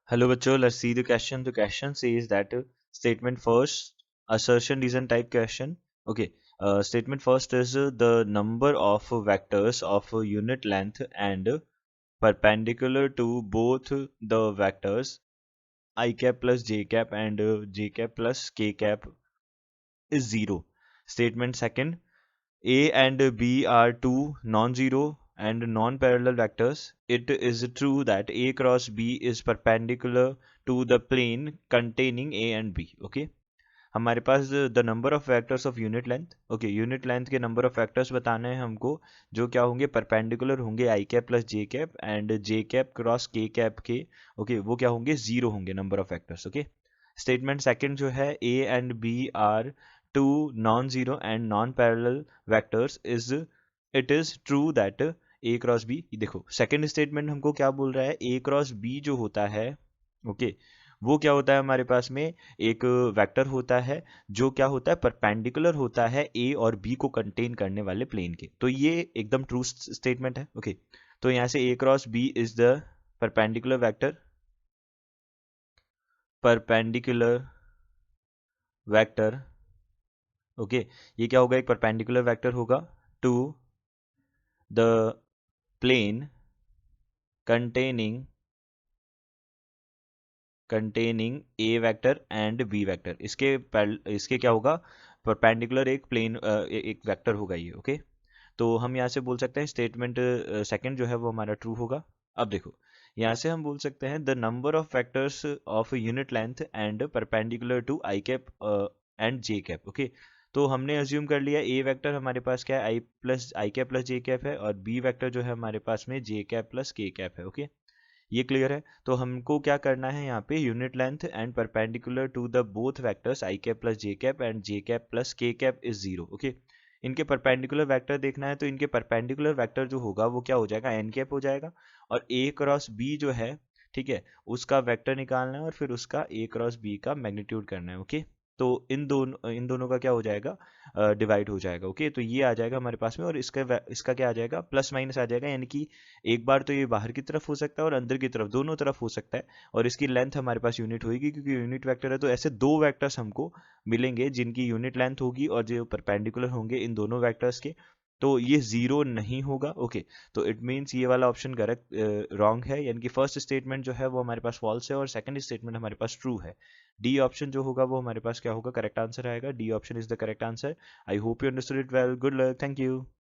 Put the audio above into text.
Hello bachcho, let's see the question. The question says that statement first, assertion reason type question. Okay, statement first is the number of vectors of unit length and perpendicular to both the vectors I cap plus j cap and j cap plus k cap is 0. Statement second, a and b are two non-zero and non-parallel vectors. It is true that a cross b is perpendicular to the plane containing a and b. Okay, हमारे पास the number of vectors of unit length. Okay, unit length के number of vectors बताने हैं हमको, जो क्या होंगे, perpendicular होंगे I cap plus J cap and J cap cross K cap K. Okay, वो क्या होंगे, जीरो होंगे number of vectors. Okay, statement second जो है, A and B are two non zero and non parallel vectors is it is true that A cross B. देखो second statement हमको क्या बोल रहा है, ए क्रॉस बी जो होता है, ओके, वो क्या होता है हमारे पास में, एक वेक्टर होता है जो क्या होता है, परपेंडिकुलर होता है ए और बी को कंटेन करने वाले प्लेन के. तो ये एकदम ट्रू स्टेटमेंट है. ओके, तो यहाँ से A cross B is the perpendicular vector, perpendicular vector. Okay, ये क्या होगा, एक परपेंडिकुलर वेक्टर होगा to the plane containing containing A vector and B vector. इसके क्या होगा, परपेंडिकुलर एक प्लेन एक वेक्टर होगा ये. ओके, तो हम यहाँ से बोल सकते हैं स्टेटमेंट सेकंड जो है वो हमारा ट्रू होगा. अब देखो, यहाँ से हम बोल सकते हैं the number of vectors of unit length and perpendicular to i cap and J cap. Okay, तो हमने अज्यूम कर लिया ए वेक्टर हमारे पास क्या है, i cap plus J cap है, और बी वेक्टर जो है हमारे पास में j cap plus k cap है. ओके, ये क्लियर है. तो हमको क्या करना है यहाँ पे, unit length and perpendicular to the both vectors i cap plus J cap and J cap plus k cap is zero. Okay, इनके परपेंडिकुलर वेक्टर देखना है, तो इनके परपेंडिकुलर वेक्टर जो होगा वो क्या हो जाएगा, एन कैप हो जाएगा. और ए क्रॉस बी जो है, ठीक है, उसका वेक्टर निकालना है और फिर उसका ए क्रॉस बी का मैग्नीट्यूड करना है. ओके, तो इन दोनों का क्या हो जाएगा, डिवाइड हो जाएगा. ओके, तो ये आ जाएगा हमारे पास में, और इसका क्या आ जाएगा, प्लस माइनस आ जाएगा, यानी कि एक बार तो ये बाहर की तरफ हो सकता है और अंदर की तरफ, दोनों तरफ हो सकता है. और इसकी लेंथ हमारे पास यूनिट होगी क्योंकि यूनिट वेक्टर है. तो ऐसे दो वेक्टर्स हमको मिलेंगे जिनकी यूनिट लेंथ होगी और जो परपेंडिकुलर होंगे इन दोनों वेक्टर्स के. तो ये जीरो नहीं होगा. ओके, तो इट मीन्स ये वाला ऑप्शन करेक्ट रॉन्ग है, यानी कि फर्स्ट स्टेटमेंट जो है वो हमारे पास फॉल्स है और सेकंड स्टेटमेंट हमारे पास ट्रू है. डी ऑप्शन जो होगा वो हमारे पास क्या होगा, करेक्ट आंसर आएगा. D option is the correct answer. I hope you understood it well. Good luck. Thank you.